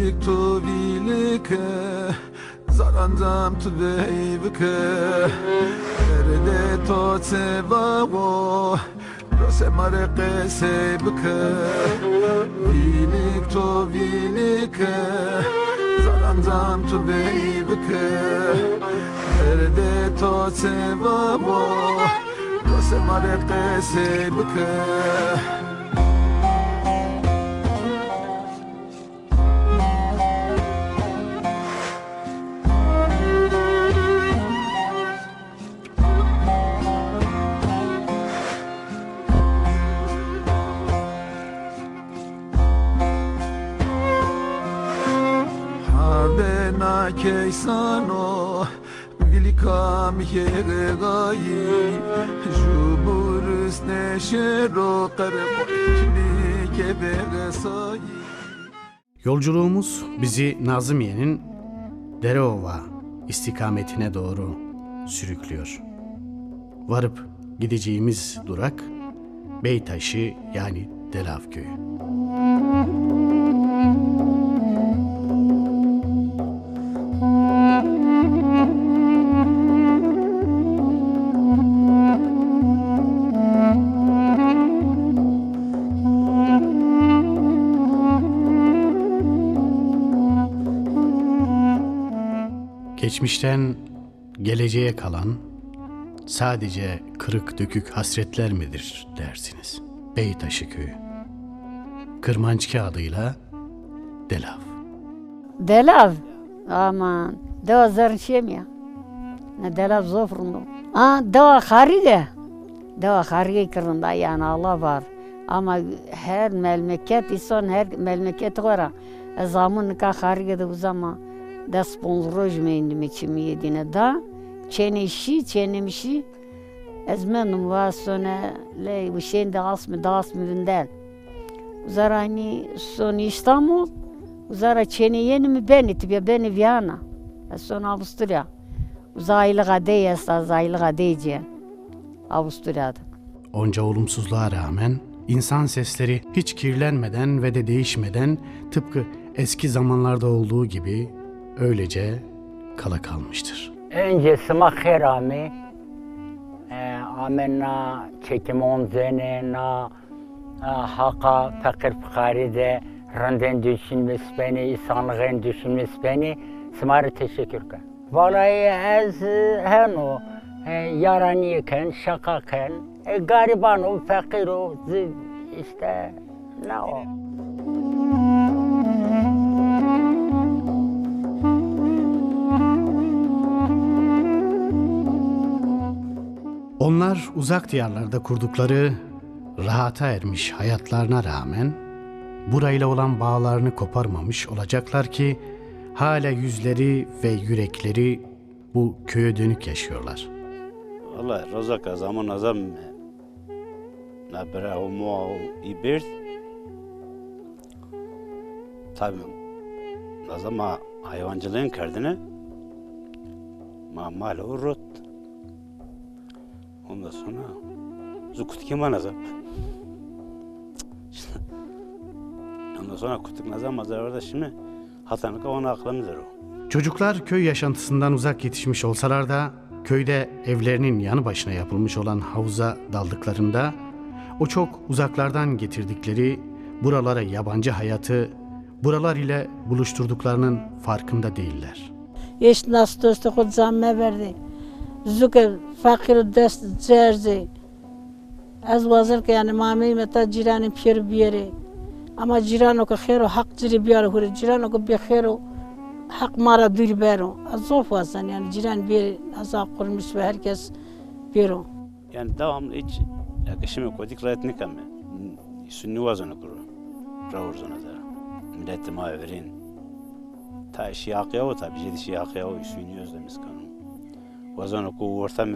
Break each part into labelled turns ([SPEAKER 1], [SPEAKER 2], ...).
[SPEAKER 1] Vilik tu vilike Zarandam tu beyvike Erde to tsevago Rose mareke sebike Vilik tu vilike Zarandam tu beyvike Erde to tsevago Rose mareke sebike Bena keisano Vilika miheregayi Juburus neşero Kareboytni keberesayi.
[SPEAKER 2] Yolculuğumuz bizi Nazımiye'nin Dereova istikametine doğru sürüklüyor. Varıp gideceğimiz durak Beytaşı yani Delav Köyü. Geçmişten geleceğe kalan sadece kırık dökük hasretler midir dersiniz? Beytaşı Köyü. Kırmançki adıyla Delav.
[SPEAKER 3] Delav, aman, deva zarışem ya. Ne Delav zofrundu. Deva harige. Deva harige kırında yani Allah var. Ama her memleket, insan her memleket var. Zaman ka harige de bu zaman. Da sponsoroj meyindim içimi yediğine da. Çenemişi. Ezmenum var sonra le bu şeyin de asmı vindel. Uzara hani son İstanbul. Uzara çene yeni mi beni Viyana. Son Avusturya. Uzaylık adeyce. Avusturya'da.
[SPEAKER 2] Onca olumsuzluğa rağmen insan sesleri hiç kirlenmeden ve de değişmeden tıpkı eski zamanlarda olduğu gibi öylece kala kalmıştır.
[SPEAKER 4] Önce sımak herami, amenna çekimon zene na haka takir fıkaride renden düşünmesi beni, insanlığın düşünmesi beni sımarı teşekkür kan. Vallahi ez heno yaraniyken, şakaken, gariban o, fakir o, işte ne o.
[SPEAKER 2] Onlar uzak diyarlarda kurdukları rahata ermiş hayatlarına rağmen burayla olan bağlarını koparmamış olacaklar ki hala yüzleri ve yürekleri bu köye dönük yaşıyorlar.
[SPEAKER 5] Vallahi rozaka zaman azam nabra o mu ibert tabii azama hayvancılığın kerdine mal urut. Ondan sonra zukut kiman azam. Ondan sonra kutuk nazam azarda şimdi hatanıka ona aklımdır o.
[SPEAKER 2] Çocuklar köy yaşantısından uzak yetişmiş olsalar da köyde evlerinin yanı başına yapılmış olan havuza daldıklarında o çok uzaklardan getirdikleri buralara yabancı hayatı buralar ile buluşturduklarının farkında değiller.
[SPEAKER 6] Eş nas dostu kod zamme verdi. Zuke fakir dest cerzi. Az vazir ki yani mami meta ciranin pir biyere. Ama cirano ko khero hak ciri biyare hure cirano ko bi khero hak mara duri bero. Azof vasan yani ciran bir azap kurmuş ve herkes biro.
[SPEAKER 5] Yani devamlı hiç yakışımı kodik rahatını kamme. Sünni vazını kuru. Ravuzuna da. Milleti maverin. Ta şiyakya o tabi jedi şiyakya o sünni özlemiz kanun. Vazını ku ortam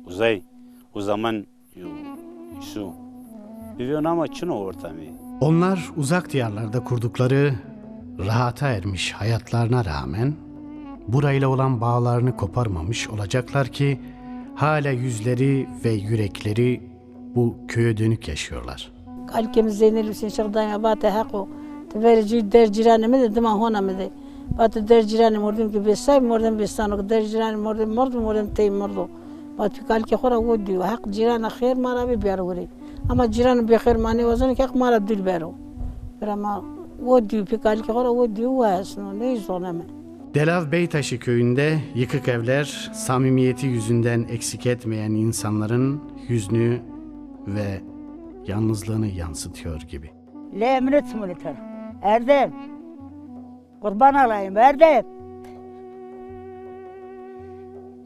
[SPEAKER 5] uzay o zaman şu. Biliyor ama çın ortamı.
[SPEAKER 2] Onlar uzak diyarlarda kurdukları rahata ermiş hayatlarına rağmen burayla olan bağlarını koparmamış olacaklar ki hala yüzleri ve yürekleri bu köye dönük yaşıyorlar.
[SPEAKER 6] Kalkemiz zeynel Hüseyin Şahdan Abate Hako Verici der ciranımı dedim ahona mı de. Batı der ciranım ordum ki besay mordum besano der ciranım mordum tey mordo. Batı kal ki khora wo diyor. Hak ciran khair mara bir biyar vuri. Ama ciran bir khair mani vazan ki hak mara dil bero. Ama wo diyor kal ki khora wo diyor vasno ne zoname.
[SPEAKER 2] Delav Beytaşı köyünde yıkık evler samimiyeti yüzünden eksik etmeyen insanların hüznü ve yalnızlığını yansıtıyor gibi.
[SPEAKER 7] Lemret müliter. Erdem. Kurban olayım Erdem.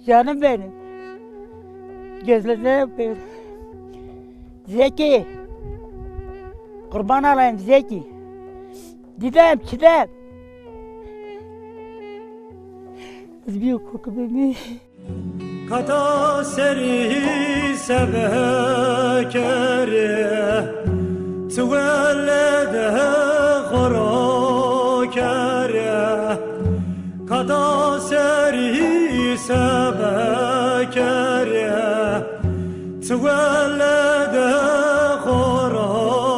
[SPEAKER 7] Canım benim. Gözlerine öpüyorum. Zeki. Kurban olayım Zeki. Didem, Çidem. Büyük koku beni.
[SPEAKER 8] Kata seri sebekere Tüvellede khorakere Kata seri sebekere Tüvellede khorakere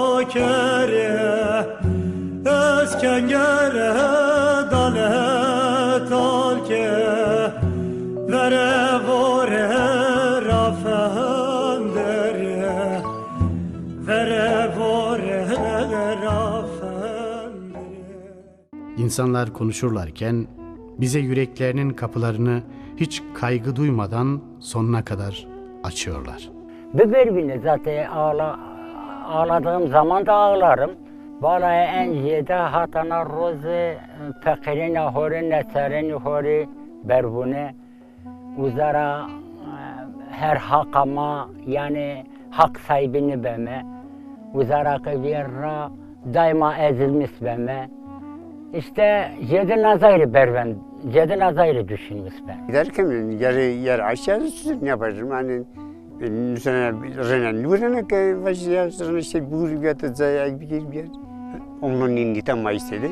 [SPEAKER 8] Eskengere dalet alke Vere vore rafendere Vere vore rafendere.
[SPEAKER 2] İnsanlar konuşurlarken bize yüreklerinin kapılarını hiç kaygı duymadan sonuna kadar açıyorlar.
[SPEAKER 4] Birbirine zaten ağladığım zaman da ağlarım. Vallahi en ziyade hatana roze fakirin hori neserin hori berbune uzara her hakama yani hak sahibini beme uzara kıvira daima ezilmiş beme işte cedin nazarı berben cedin nazarı düşünmüş ben.
[SPEAKER 9] Giderken yer aşağı ne yaparım hani mesela renen lurana ki başlayasın işte bu rüyada zayıf bir yer. Onun nindita Mayıs'taydı.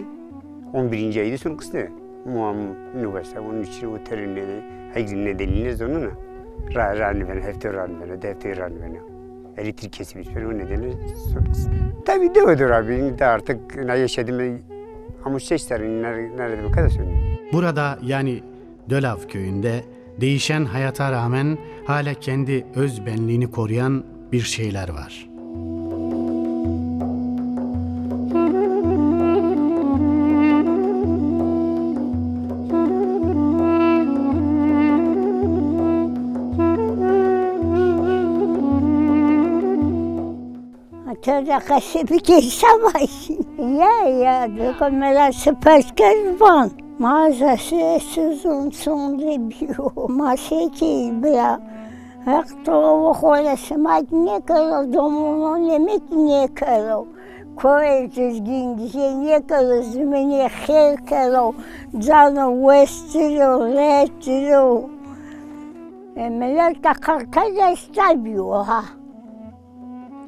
[SPEAKER 9] 11. aydı son kısmı. Muam üniversite onun için o terimleri hangi nedeniyle zonuna ranı ben hefte ranı ben defter ranı ben elektrik kesilmiş ben o nedenle son kısmı. Tabii de odur abi de artık ne yaşadım ama seslerin nerede bu kadar söylüyorum.
[SPEAKER 2] Burada yani Dölav köyünde değişen hayata rağmen hala kendi öz benliğini koruyan bir şeyler var.
[SPEAKER 10] Tera kasıbı savaşın. Ya, dokun mela sıpaşkar van. Mağazası sızın sonunda biyo. Maseki bla. Hakta o kolası ne kadar domunun yemek ne kadar. Koyacağız gingişe ne kadar zümene xel kadar. Canı vestiro, letiro. Melek de kalkada istabiyo ha.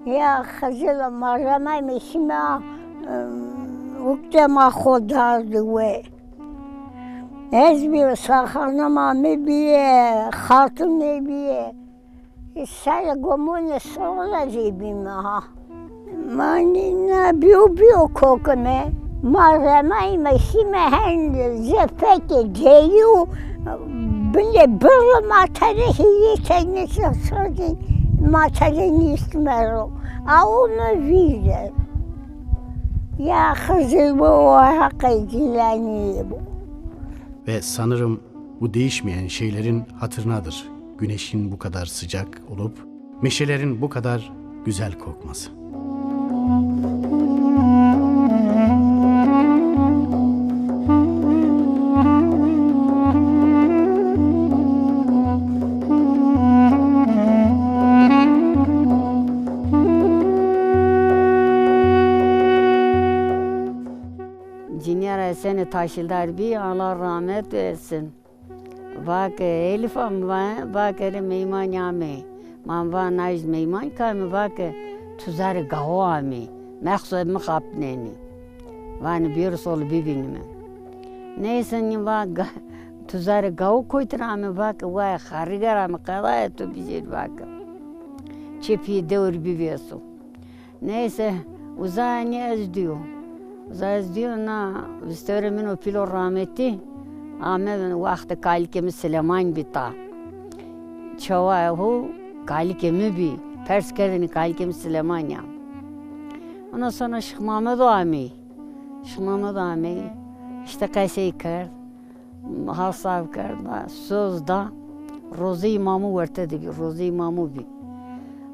[SPEAKER 10] Я ходила марамами сima uktema khodardıwe. Ezbi sahanama mebiye, hatun mebiye. Saya gomune sola zibima ha. Manina biu kokme. Maramai sima hand zefete deyu. Bile burma matare hiye teknesi sordun. Matereni istemero. Onu vider. Ya kızım bu hakikilani bu.
[SPEAKER 2] Ve sanırım bu değişmeyen şeylerin hatırınadır güneşin bu kadar sıcak olup meşelerin bu kadar güzel kokması.
[SPEAKER 3] Seni taşılar bir Allah rahmet etsin. Bak Elif'im var, bak meyman yami. Man var naiz meyman kami bak tuzar gavami. Meksud mi kapneni. Vani bir sol bivinime. Neyse ni bak tuzar gav koytırami bak vay harigarami kadar tu bizir bak. Çepi devir biviyorsun. Neyse uzani ez diyor. Zayız diyor na vistöre min o pilo rahmeti. Ame vakti kalikemi Süleyman bita. Çava hu kalikemi bi. Pers kerdini kalikemi Süleyman ya. Ondan sonra Şeyh Mehmet Ağami. Şeyh Mehmet Ağami işte kayseyi kerd. Hasav kerd. Sözda Rozi imamı vertedi bir. Rozi imamı bir.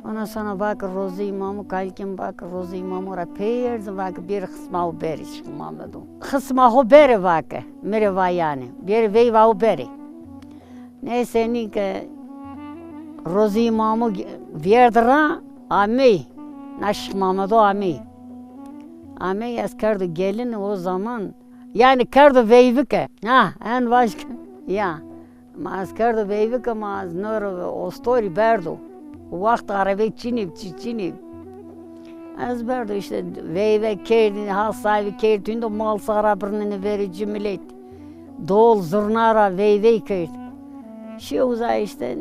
[SPEAKER 3] Ondan sonra bak Rozi imamı kalkim bak Rozi imamı ra peyirdi bak bir kısma o beri Şeyh Mehmet o. Kısma o beri bak. Mere var yani. Bir vey var o beri. Neyse ni ki Rozi imamı verdira Ağami. Şeyh Mehmet Ağami. Ağami askerdi gelin o zaman. Yani kerdi veyvike. Ha en başka. Ya. Askerdi veyvike maz nör o story berdo. Vakt arabe çinip. Az berdo işte veyve kerdi hal sahibi kerdi. Mal sarabırını verici millet. Dol zurnara veyve kerdi. Şey uzay işte.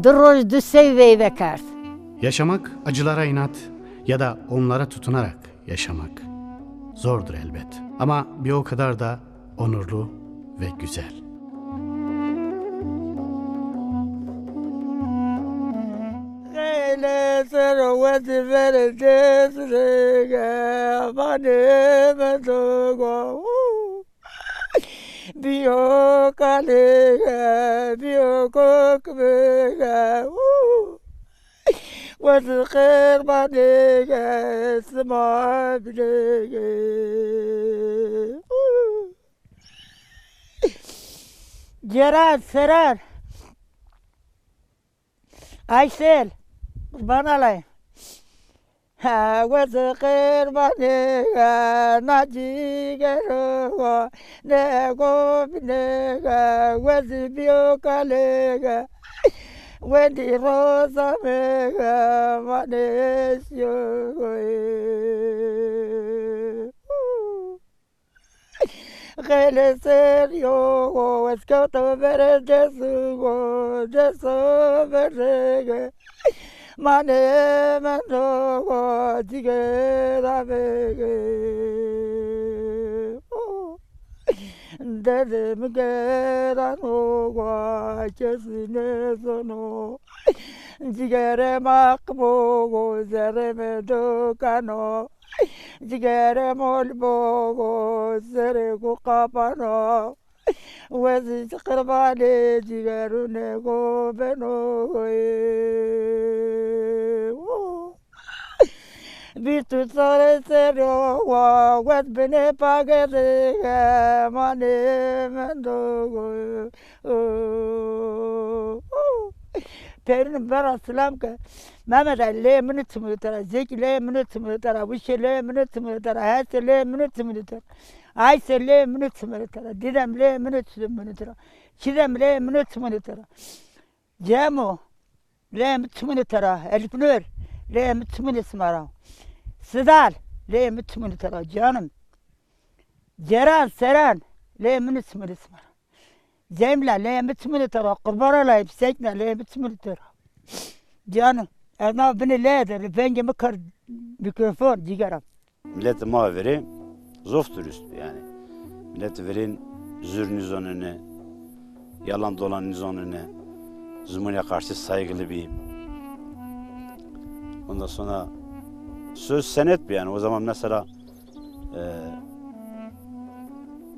[SPEAKER 3] Droj düsey veyve kerdi.
[SPEAKER 2] Yaşamak acılara inat ya da onlara tutunarak yaşamak zordur elbet. Ama bir o kadar da onurlu ve güzel.
[SPEAKER 7] Hele serveti vereceğiz rege bana dogo. Biyo kalega biyo kokbega. وذكر بعدك اسمع بليك جراد سرار Aysel kurban olayım. وذكر بعدك نجيك نقوم بنك وذبيك عليك Wendy Rosa Mega Manesio Gele serio Escoto vere Jesugo Jesu verege Mane Mendogo Tigera Vege Dedim geran oğa kesine sono Cigere makbogo zereme dokano Cigere molbogo zere kukapano Vezi çıkırbale cigerune go beno Bir tutsare serio wet bene pagere mane mendogo Perin bara selam ke Mehmet Ali minut minutara Zeki le minut minutara Vişe le minut minutara Hese le minut minutara Ayse le minut minutara Didem le minut minutara Çidem le minut minutara Cemo le minut minutara Elifnur le minut minutara Sıdal, le mütmünü tara canım. Ceran, Seren, le mütmünü tara. Cemla, le mütmünü tara. Kurban olayım, sekne, le mütmünü tara. Canım, Ernav beni le'dir, bengimi kır mikrofon, cigaram.
[SPEAKER 5] Millet-i maveri zoftur üstü yani. Millet-i verin zürnüz önüne, yalan dolanınız önüne, zulmüne karşı saygılı bir. Ondan sonra söz senet bir yani. O zaman mesela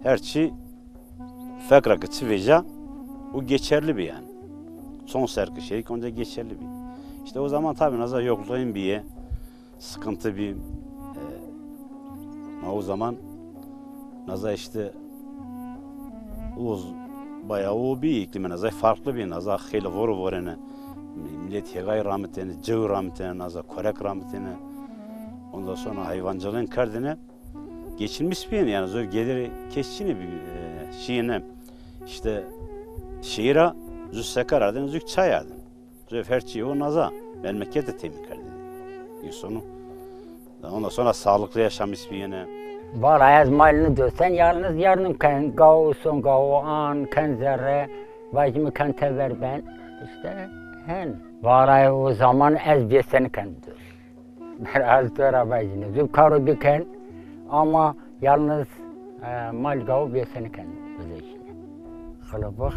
[SPEAKER 5] her şey fekra gıtsı veca o geçerli bir yani. Son serki şerik onca geçerli bir. İşte o zaman tabii nazar yokluğun bir sıkıntı bir o zaman nazar işte o bayağı o bir iklimi nazar farklı bir nazar hele vorene millet yegay rahmetine, cıv rahmetine nazar korek rahmetine ondan sonra hayvancılığın kardine geçilmiş bir yani zor gelir keşçini bir şeyine işte şehire züz sekar adın züz çay adın züz her şeyi o naza memlekette temin kardine sonu ondan sonra sağlıklı yaşamış bir yine
[SPEAKER 4] Vallahi az malını dösen yalnız yarın kan gavsun gavan kan zerre vacımı kan tever ben işte hen vallahi o zaman az bir sene kan dur. Ben az döra vacını züb karu diken ama Yalnız malgav bir sene kendi özdeşine. Kılıbık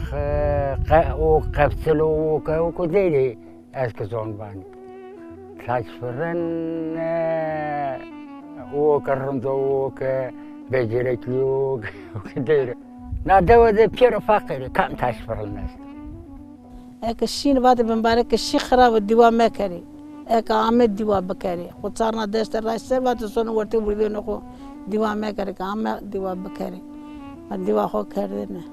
[SPEAKER 4] o kapsül o değil eski zonban. Saç fırın o karında o becerekli o değil. Nadava de piyero fakir kam taş fırınlar.
[SPEAKER 6] Ek şin vaat ben bare ke şikhra diwa me kari. Ek Ahmet diwa bakari. Kutsarna deste raşser vaat sonu vurtu vurdu ne ko diwa me kari ka Ahmet diwa bakari. Diwa ho kardene.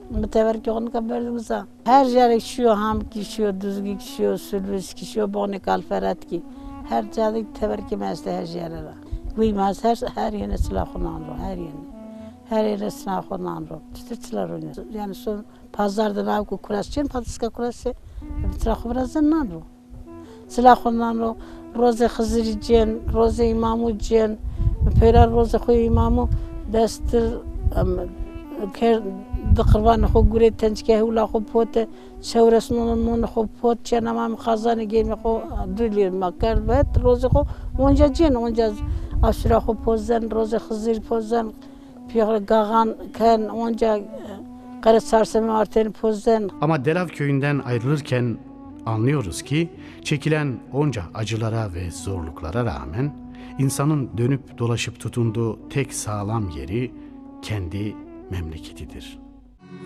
[SPEAKER 6] Mütever ki onu kabardı mısa. Her yere kişiyor, ham kişiyor, düzgü kişiyor, sülvüs kişiyor, boğne kalferat ki. Her yere tever ki mesle her yere. Uymaz her yere silahını anro, her yere. Her yere silahını anro. Tütütçüler oynuyor. Yani son pazarda ne yapıyor? Kurasçın, patiska kurasçı. Silahı birazdan anro. Silahını anro. Roze Hızırı cen, roze imamı cen. Peyrar roze koyu imamı. Destirker دقربان خو گوری تنج که هولا خو پوت شورسنون خو پوت چه نمام خزانه گیم خو دلی مکر بهت روز خو اونجا جن اونجا اشرا خو پوزن روز خزیر پوزن پیغ گاغان کن اونجا قرı sarsama arten pozen.
[SPEAKER 2] Ama Delav köyünden ayrılırken anlıyoruz ki çekilen onca acılara ve zorluklara rağmen insanın dönüp dolaşıp tutunduğu tek sağlam yeri kendi memleketidir.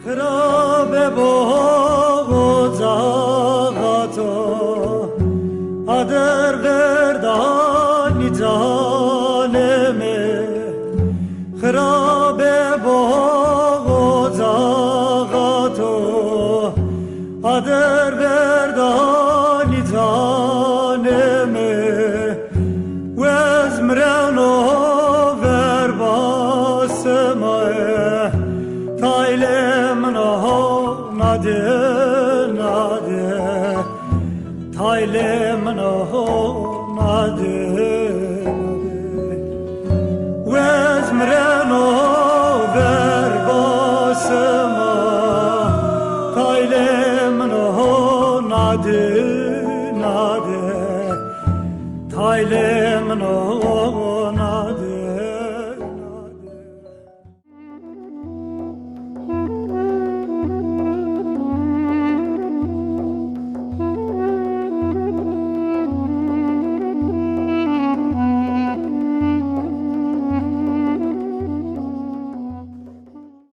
[SPEAKER 8] خراب باغ و زاغاتو adar verdani canime خراب باغ و زاغاتو adar verdani canime وزمرانو verbasmae Taylem nade nade Taylem nade Vezmreno verbasma Taylem nade nade Taylem